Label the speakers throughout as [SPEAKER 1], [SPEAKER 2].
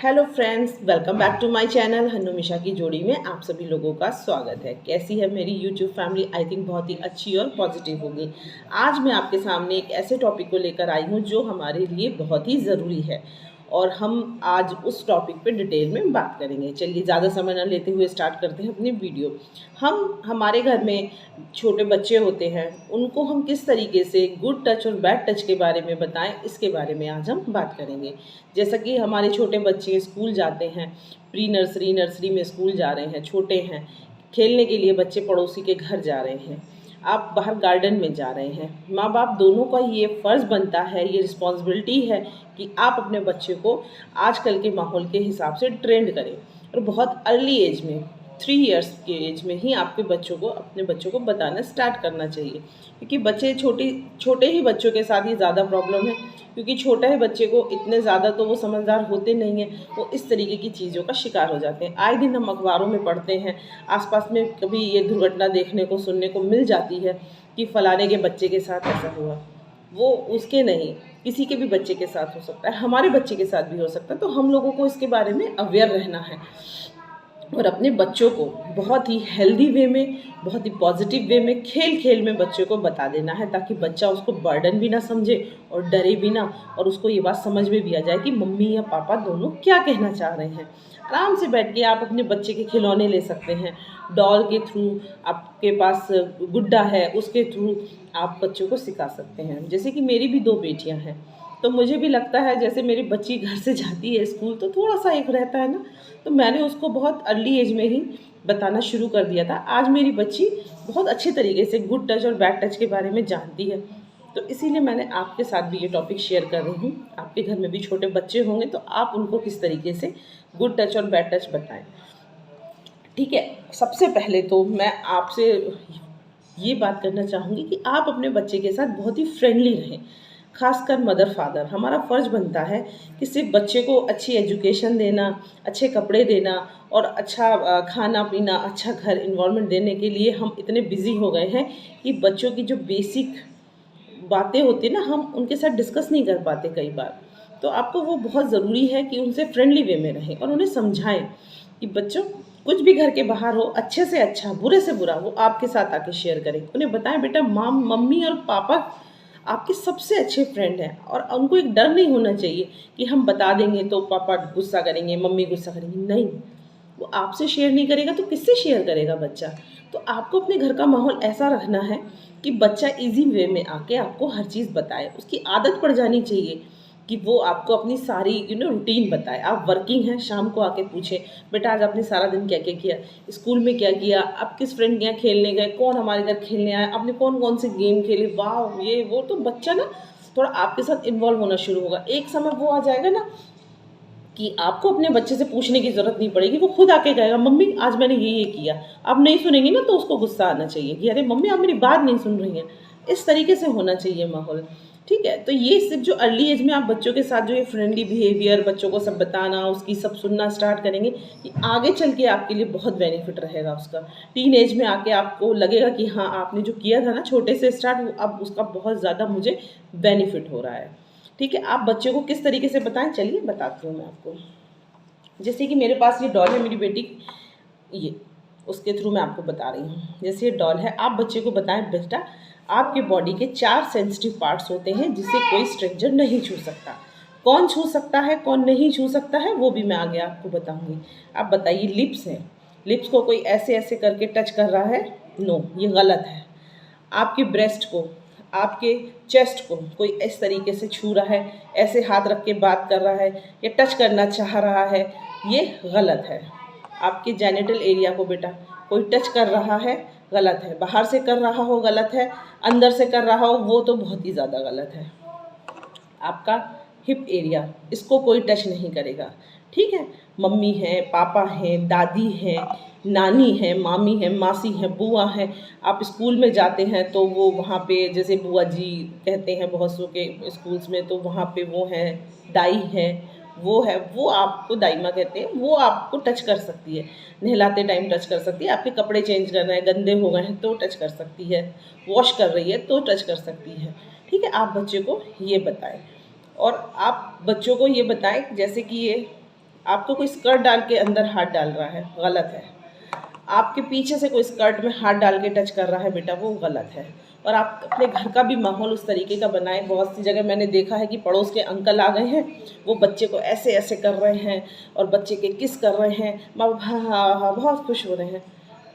[SPEAKER 1] Hello friends, welcome back to my channel. Hanumisha की जोड़ी में आप सभी लोगों का स्वागत है। कैसी है मेरी यूट्यूब फैमिली? आई थिंक बहुत ही अच्छी और पॉजिटिव होगी। आज मैं आपके सामने एक ऐसे टॉपिक को लेकर आई हूँ जो हमारे लिए बहुत ही ज़रूरी है और हम आज उस टॉपिक पे डिटेल में बात करेंगे। चलिए ज़्यादा समय ना लेते हुए स्टार्ट करते हैं अपनी वीडियो। हमारे घर में छोटे बच्चे होते हैं, उनको हम किस तरीके से गुड टच और बैड टच के बारे में बताएं, इसके बारे में आज हम बात करेंगे। जैसा कि हमारे छोटे बच्चे स्कूल जाते हैं, प्री नर्सरी नर्सरी में स्कूल जा रहे हैं, छोटे हैं, खेलने के लिए बच्चे पड़ोसी के घर जा रहे हैं, आप बाहर गार्डन में जा रहे हैं, माँ बाप दोनों का ये फ़र्ज़ बनता है, ये रिस्पॉन्सिबिलिटी है कि आप अपने बच्चे को आजकल के माहौल के हिसाब से ट्रेंड करें। और बहुत अर्ली एज में 3 इयर्स के एज में ही आपके बच्चों को अपने बच्चों को बताना स्टार्ट करना चाहिए, क्योंकि बच्चे छोटे ही बच्चों के साथ ये ज़्यादा प्रॉब्लम है, क्योंकि छोटे ही बच्चे को इतने ज़्यादा तो वो समझदार होते नहीं हैं, वो इस तरीके की चीज़ों का शिकार हो जाते हैं। आए दिन हम अखबारों में पढ़ते हैं, आसपास में कभी ये दुर्घटना देखने को सुनने को मिल जाती है कि फलाने के बच्चे के साथ ऐसा हुआ। वो उसके नहीं, किसी के भी बच्चे के साथ हो सकता है, हमारे बच्चे के साथ भी हो सकता है। तो हम लोगों को इसके बारे में अवेयर रहना है और अपने बच्चों को बहुत ही हेल्दी वे में, बहुत ही पॉजिटिव वे में, खेल खेल में बच्चों को बता देना है, ताकि बच्चा उसको बर्डन भी ना समझे और डरे भी ना, और उसको ये बात समझ में भी आ जाए कि मम्मी या पापा दोनों क्या कहना चाह रहे हैं। आराम से बैठ के आप अपने बच्चे के खिलौने ले सकते हैं, डॉल के थ्रू, आपके पास गुड्डा है उसके थ्रू आप बच्चों को सिखा सकते हैं। जैसे कि मेरी भी 2 बेटियां हैं, तो मुझे भी लगता है जैसे मेरी बच्ची घर से जाती है स्कूल तो थोड़ा सा एक रहता है ना, तो मैंने उसको बहुत अर्ली एज में ही बताना शुरू कर दिया था। आज मेरी बच्ची बहुत अच्छे तरीके से गुड टच और बैड टच के बारे में जानती है, तो इसीलिए मैंने आपके साथ भी ये टॉपिक शेयर कर रही हूँ। आपके घर में भी छोटे बच्चे होंगे तो आप उनको किस तरीके से गुड टच और बैड टच बताएं। ठीक है, सबसे पहले तो मैं आपसे ये बात करना चाहूँगी कि आप अपने बच्चे के साथ बहुत ही फ्रेंडली रहें। खासकर मदर फादर, हमारा फ़र्ज़ बनता है कि सिर्फ बच्चे को अच्छी एजुकेशन देना, अच्छे कपड़े देना और अच्छा खाना पीना, अच्छा घर इन्वायरमेंट देने के लिए हम इतने बिज़ी हो गए हैं कि बच्चों की जो बेसिक बातें होती हैं ना, हम उनके साथ डिस्कस नहीं कर पाते कई बार। तो आपको वो बहुत ज़रूरी है कि उनसे फ्रेंडली वे में रहें और उन्हें समझाएं कि बच्चों, कुछ भी घर के बाहर हो, अच्छे से अच्छा, बुरे से बुरा, वो आपके साथ आके शेयर करें। उन्हें बताएं, बेटा मम्मी और पापा आपके सबसे अच्छे फ्रेंड हैं, और उनको एक डर नहीं होना चाहिए कि हम बता देंगे तो पापा गुस्सा करेंगे, मम्मी गुस्सा करेंगी। नहीं, वो आपसे शेयर नहीं करेगा तो किससे शेयर करेगा बच्चा? तो आपको अपने घर का माहौल ऐसा रखना है कि बच्चा इजी वे में आके आपको हर चीज़ बताए। उसकी आदत पड़ जानी चाहिए कि वो आपको अपनी सारी रूटीन बताए। आप वर्किंग हैं, शाम को आके पूछे, बेटा आज आपने सारा दिन क्या क्या किया, स्कूल में क्या किया, आप किस फ्रेंड के यहाँ खेलने गए, कौन हमारे घर खेलने आया, आपने कौन कौन से गेम खेले, वाह ये वो। तो बच्चा ना थोड़ा आपके साथ इन्वॉल्व होना शुरू होगा। एक समय वो आ जाएगा ना कि आपको अपने बच्चे से पूछने की ज़रूरत नहीं पड़ेगी, वो खुद आके कहेगा मम्मी आज मैंने ये किया। आप नहीं सुनेंगी ना तो उसको गुस्सा आना चाहिए कि अरे मम्मी आप मेरी बात नहीं सुन रही हैं। इस तरीके से होना चाहिए माहौल। ठीक है, तो ये सिर्फ जो अर्ली एज में आप बच्चों के साथ जो ये फ्रेंडली बिहेवियर, बच्चों को सब बताना, उसकी सब सुनना स्टार्ट करेंगे, कि आगे चल के आपके लिए बहुत बेनिफिट रहेगा उसका। टीन एज में आके आपको लगेगा कि हाँ, आपने जो किया था ना छोटे से स्टार्ट, अब उसका बहुत ज़्यादा मुझे बेनिफिट हो रहा है। ठीक है, आप बच्चे को किस तरीके से बताएं, चलिए बताती हूँ मैं आपको। जैसे कि मेरे पास ये डॉल है, मेरी बेटी, ये उसके थ्रू मैं आपको बता रही हूँ। जैसे ये डॉल है, आप बच्चे को बताएं, बेटा आपके बॉडी के 4 सेंसिटिव पार्ट्स होते हैं जिसे कोई स्ट्रेंजर नहीं छू सकता। कौन छू सकता है, कौन नहीं छू सकता है, वो भी मैं आगे आपको बताऊंगी। आप बताइए, लिप्स है, लिप्स को कोई ऐसे ऐसे करके टच कर रहा है? नो, ये गलत है। आपके ब्रेस्ट को, आपके चेस्ट को कोई इस तरीके से छू रहा है, ऐसे हाथ रख के बात कर रहा है या टच करना चाह रहा है, ये गलत है। आपके जेनिटल एरिया को बेटा कोई टच कर रहा है, गलत है। बाहर से कर रहा हो गलत है, अंदर से कर रहा हो वो तो बहुत ही ज़्यादा गलत है। आपका हिप एरिया, इसको कोई टच नहीं करेगा। ठीक है, मम्मी है, पापा हैं, दादी हैं, नानी है, मामी है, मासी है, बुआ है। आप स्कूल में जाते हैं तो वो वहाँ पे जैसे बुआ जी कहते हैं बहुत सौ के स्कूल्स में, तो वहाँ पे वो हैं, दाई है, वो है, वो आपको दाइमा कहते हैं, वो आपको टच कर सकती है, नहलाते टाइम टच कर सकती है। आपके कपड़े चेंज कर रहे हैं, गंदे हो गए हैं तो टच कर सकती है, वॉश कर रही है तो टच कर सकती है। ठीक है, आप बच्चे को ये बताएं। और आप बच्चों को ये बताएं, जैसे कि ये आपको कोई स्कर्ट डाल के अंदर हाथ डाल रहा है, गलत है। आपके पीछे से कोई स्कर्ट में हाथ डाल के टच कर रहा है बेटा, वो गलत है। और आप अपने घर का भी माहौल उस तरीके का बनाएं। बहुत सी जगह मैंने देखा है कि पड़ोस के अंकल आ गए हैं, वो बच्चे को ऐसे ऐसे कर रहे हैं और बच्चे के किस कर रहे हैं, माँ बाप हाँ हाँ हाँ बहुत खुश हो रहे हैं,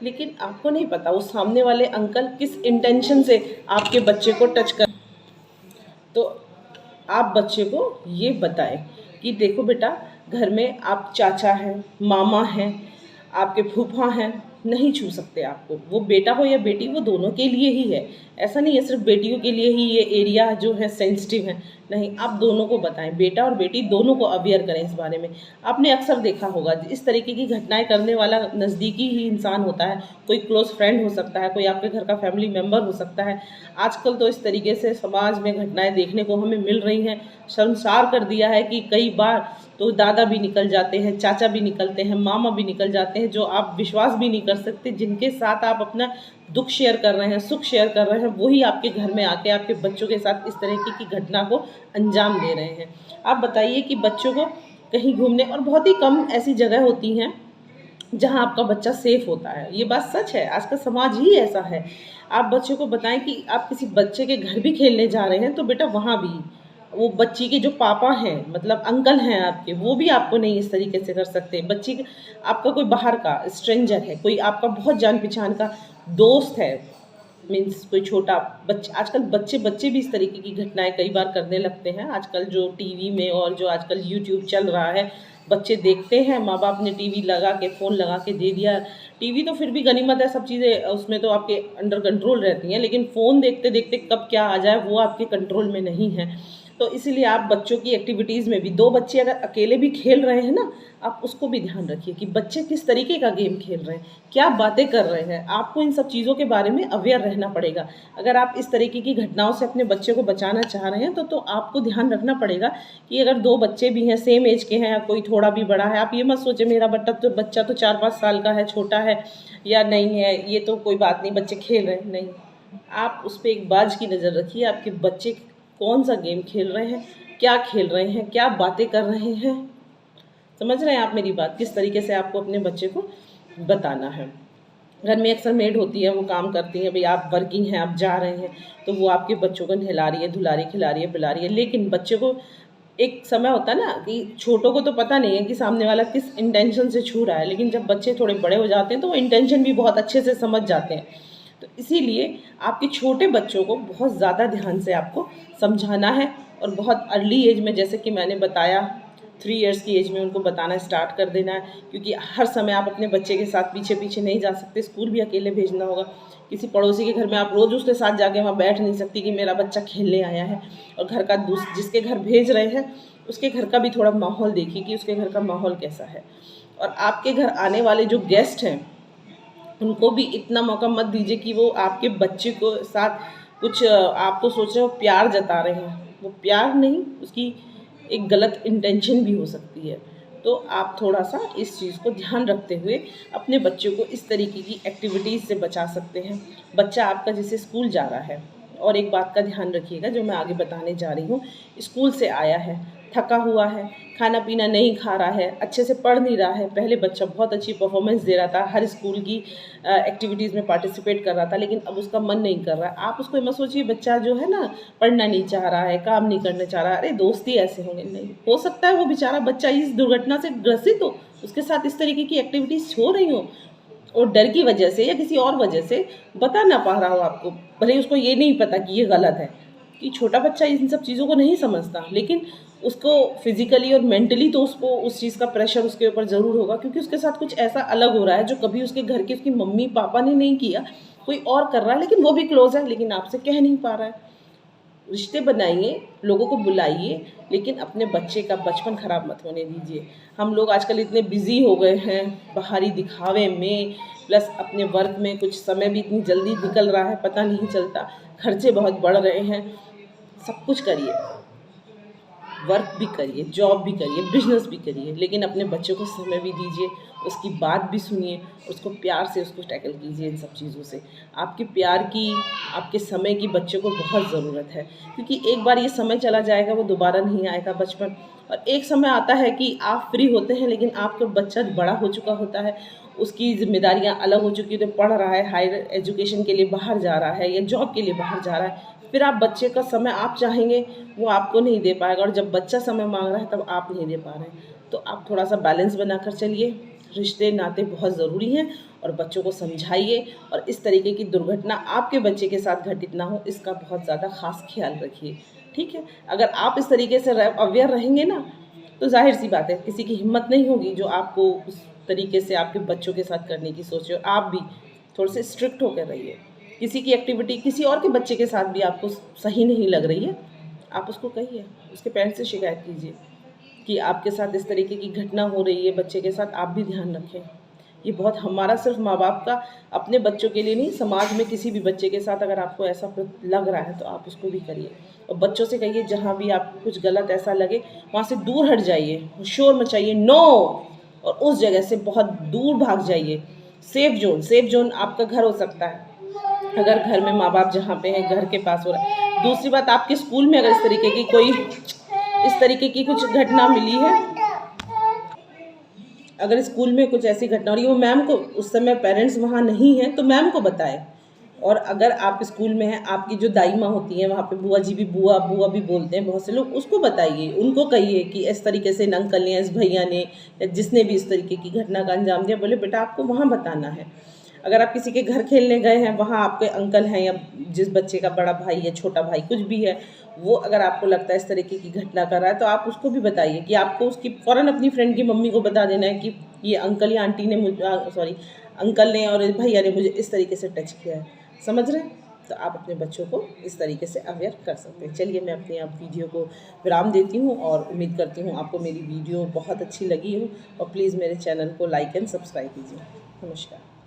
[SPEAKER 1] लेकिन आपको नहीं पता वो सामने वाले अंकल किस इंटेंशन से आपके बच्चे को टच कर। तो आप बच्चे को ये बताएं कि देखो बेटा, घर में आप चाचा हैं, मामा हैं, आपके फूफा हैं, नहीं छू सकते आपको। वो बेटा हो या बेटी, वो दोनों के लिए ही है। ऐसा नहीं है सिर्फ बेटियों के लिए ही ये एरिया जो है सेंसिटिव है, नहीं, आप दोनों को बताएं, बेटा और बेटी दोनों को अवेयर करें इस बारे में। आपने अक्सर देखा होगा इस तरीके की घटनाएं करने वाला नज़दीकी ही इंसान होता है, कोई क्लोज फ्रेंड हो सकता है, कोई आपके घर का फैमिली मेम्बर हो सकता है। आजकल तो इस तरीके से समाज में घटनाएं देखने को हमें मिल रही हैं, शर्मसार कर दिया है कि कई बार तो दादा भी निकल जाते हैं, चाचा भी निकलते हैं, मामा भी निकल जाते हैं, जो आप विश्वास भी नहीं कर सकते, जिनके साथ आप अपना दुख शेयर कर रहे हैं, सुख शेयर कर रहे हैं, वही आपके घर में आके आपके बच्चों के साथ इस तरीके की घटना को अंजाम दे रहे हैं। आप बताइए कि बच्चों को कहीं घूमने, और बहुत ही कम ऐसी जगह होती हैं जहां आपका बच्चा सेफ होता है, ये बात सच है, आज का समाज ही ऐसा है। आप बच्चों को बताएं कि आप किसी बच्चे के घर भी खेलने जा रहे हैं तो बेटा वहाँ भी वो बच्ची के जो पापा हैं, मतलब अंकल हैं आपके, वो भी आपको नहीं इस तरीके से कर सकते। बच्ची आपका कोई बाहर का स्ट्रेंजर है, कोई आपका बहुत जान पहचान का दोस्त है, मीन्स कोई छोटा बच्चा, आजकल बच्चे भी इस तरीके की घटनाएं कई बार करने लगते हैं। आजकल जो टीवी में और जो आजकल यूट्यूब चल रहा है, बच्चे देखते हैं, माँ बाप ने टीवी लगा के फ़ोन लगा के दे दिया। टीवी तो फिर भी गनीमत है, सब चीज़ें उसमें तो आपके अंडर कंट्रोल रहती हैं, लेकिन फ़ोन देखते देखते कब क्या आ जाए वो आपके कंट्रोल में नहीं है। तो इसीलिए आप बच्चों की एक्टिविटीज़ में भी, दो बच्चे अगर अकेले भी खेल रहे हैं ना, आप उसको भी ध्यान रखिए कि बच्चे किस तरीके का गेम खेल रहे हैं, क्या बातें कर रहे हैं। आपको इन सब चीज़ों के बारे में अवेयर रहना पड़ेगा। अगर आप इस तरीके की घटनाओं से अपने बच्चे को बचाना चाह रहे हैं तो आपको ध्यान रखना पड़ेगा कि अगर दो बच्चे भी हैं, सेम एज के हैं, कोई थोड़ा भी बड़ा है, आप ये मत सोचें मेरा बच्चा तो 4-5 साल का है, छोटा है या नहीं है, ये तो कोई बात नहीं, बच्चे खेल रहे हैं, नहीं। आप उस पर एक बाज की नज़र रखिए, आपके बच्चे कौन सा गेम खेल रहे हैं, क्या खेल रहे हैं, क्या बातें कर रहे हैं। समझ रहे हैं आप मेरी बात, किस तरीके से आपको अपने बच्चे को बताना है। घर में अक्सर मेड होती है, वो काम करती हैं, भाई आप वर्किंग हैं, आप जा रहे हैं, तो वो आपके बच्चों को नहला रही है, धुला रही है, खिला रही है, पिला रही है, लेकिन बच्चे को एक समय होता है ना कि छोटों को तो पता नहीं है कि सामने वाला किस इंटेंशन से छू रहा है, लेकिन जब बच्चे थोड़े बड़े हो जाते हैं तो वो इंटेंशन भी बहुत अच्छे से समझ जाते हैं। तो इसीलिए आपके छोटे बच्चों को बहुत ज़्यादा ध्यान से आपको समझाना है, और बहुत अर्ली एज में, जैसे कि मैंने बताया 3 इयर्स की एज में उनको बताना स्टार्ट कर देना है, क्योंकि हर समय आप अपने बच्चे के साथ पीछे पीछे नहीं जा सकते। स्कूल भी अकेले भेजना होगा, किसी पड़ोसी के घर में आप रोज़ उसके साथ जाके वहाँ बैठ नहीं सकती कि मेरा बच्चा खेलने आया है। और घर का जिसके घर भेज रहे हैं उसके घर का भी थोड़ा माहौल देखिए कि उसके घर का माहौल कैसा है। और आपके घर आने वाले जो गेस्ट हैं उनको भी इतना मौका मत दीजिए कि वो आपके बच्चे को साथ कुछ, आप तो सोच रहे हो प्यार जता रहे हैं, वो प्यार नहीं, उसकी एक गलत इंटेंशन भी हो सकती है। तो आप थोड़ा सा इस चीज़ को ध्यान रखते हुए अपने बच्चों को इस तरीके की एक्टिविटीज़ से बचा सकते हैं। बच्चा आपका जैसे स्कूल जा रहा है, और एक बात का ध्यान रखिएगा जो मैं आगे बताने जा रही हूँ, स्कूल से आया है, थका हुआ है, खाना पीना नहीं खा रहा है, अच्छे से पढ़ नहीं रहा है। पहले बच्चा बहुत अच्छी परफॉर्मेंस दे रहा था, हर स्कूल की एक्टिविटीज़ में पार्टिसिपेट कर रहा था, लेकिन अब उसका मन नहीं कर रहा है। आप उसको मत सोचिए बच्चा जो है ना पढ़ना नहीं चाह रहा है, काम नहीं करना चाह रहा है, अरे दोस्ती ऐसे होंगे, नहीं हो सकता है वो बेचारा बच्चा इस दुर्घटना से ग्रसित हो, उसके साथ इस तरीके की एक्टिविटीज़ हो रही हो, और डर की वजह से या किसी और वजह से बता ना पा रहा हो आपको, भले उसको ये नहीं पता कि ये गलत है, कि छोटा बच्चा इन सब चीज़ों को नहीं समझता, लेकिन उसको फिजिकली और मेंटली तो उसको उस चीज़ का प्रेशर उसके ऊपर ज़रूर होगा, क्योंकि उसके साथ कुछ ऐसा अलग हो रहा है जो कभी उसके घर के उसकी मम्मी पापा ने नहीं किया, कोई और कर रहा है, लेकिन वो भी क्लोज है, लेकिन आपसे कह नहीं पा रहा है। रिश्ते बनाइए, लोगों को बुलाइए, लेकिन अपने बच्चे का बचपन ख़राब मत होने दीजिए। हम लोग आजकल इतने बिजी हो गए हैं बाहरी दिखावे में, प्लस अपने वर्क में, कुछ समय भी इतनी जल्दी निकल रहा है पता नहीं चलता, खर्चे बहुत बढ़ रहे हैं। सब कुछ करिए, वर्क भी करिए, जॉब भी करिए, बिजनेस भी करिए, लेकिन अपने बच्चों को समय भी दीजिए, उसकी बात भी सुनिए, उसको प्यार से उसको टैकल कीजिए। इन सब चीज़ों से आपके प्यार की, आपके समय की बच्चे को बहुत ज़रूरत है, क्योंकि एक बार ये समय चला जाएगा, वो दोबारा नहीं आएगा। बचपन और एक समय आता है कि आप फ्री होते हैं लेकिन आपका बच्चा बड़ा हो चुका होता है, उसकी जिम्मेदारियां अलग हो चुकी है, तो पढ़ रहा है, हायर एजुकेशन के लिए बाहर जा रहा है या जॉब के लिए बाहर जा रहा है, फिर आप बच्चे का समय आप चाहेंगे वो आपको नहीं दे पाएगा, और जब बच्चा समय मांग रहा है तब आप नहीं दे पा रहे हैं। तो आप थोड़ा सा बैलेंस बनाकर चलिए। रिश्ते नाते बहुत ज़रूरी हैं, और बच्चों को समझाइए, और इस तरीके की दुर्घटना आपके बच्चे के साथ घटित ना हो इसका बहुत ज़्यादा खास ख्याल रखिए। ठीक है, अगर आप इस तरीके से अवेयर रहेंगे ना, तो जाहिर सी बात है किसी की हिम्मत नहीं होगी जो आपको उस तरीके से आपके बच्चों के साथ करने की सोचे। और आप भी थोड़े से स्ट्रिक्ट होकर रहिए। किसी की एक्टिविटी किसी और के बच्चे के साथ भी आपको सही नहीं लग रही है, आप उसको कहिए, उसके पेरेंट्स से शिकायत कीजिए कि आपके साथ इस तरीके की घटना हो रही है बच्चे के साथ, आप भी ध्यान रखें। ये बहुत हमारा सिर्फ माँ बाप का अपने बच्चों के लिए नहीं, समाज में किसी भी बच्चे के साथ अगर आपको ऐसा लग रहा है तो आप उसको भी करिए। और बच्चों से कहिए जहाँ भी आपको कुछ गलत ऐसा लगे वहाँ से दूर हट जाइए, शोर मचाइए नो, और उस जगह से बहुत दूर भाग जाइए। सेफ जोन आपका घर हो सकता है, अगर घर में माँ बाप जहाँ पे हैं घर के पास हो रहा है। दूसरी बात, आपके स्कूल में अगर इस तरीके की कुछ घटना मिली है, अगर स्कूल में कुछ ऐसी घटना हो रही है, वो मैम को, उस समय पेरेंट्स वहाँ नहीं हैं तो मैम को बताएं। और अगर आप स्कूल में हैं, आपकी जो दाई माँ होती हैं वहाँ पे, बुआ जी भी बुआ भी बोलते हैं बहुत से लोग, उसको बताइए, उनको कहिए कि इस तरीके से अंकल ने, इस भैया ने, या जिसने भी इस तरीके की घटना का अंजाम दिया, बोले बेटा आपको वहाँ बताना है। अगर आप किसी के घर खेलने गए हैं, वहाँ आपके अंकल हैं या जिस बच्चे का बड़ा भाई या छोटा भाई कुछ भी है, वो अगर आपको लगता है इस तरीके की घटना कर रहा है, तो आप उसको भी बताइए कि आपको उसकी फ़ौरन अपनी फ्रेंड की मम्मी को बता देना है कि ये अंकल या आंटी ने अंकल ने और भैया ने मुझे इस तरीके से टच किया है। समझ रहे हैं? तो आप अपने बच्चों को इस तरीके से अवेयर कर सकते हैं। चलिए, मैं अपनी आप वीडियो को विराम देती हूँ और उम्मीद करती हूँ आपको मेरी वीडियो बहुत अच्छी लगी हो, और प्लीज़ मेरे चैनल को लाइक एंड सब्सक्राइब कीजिए। नमस्कार।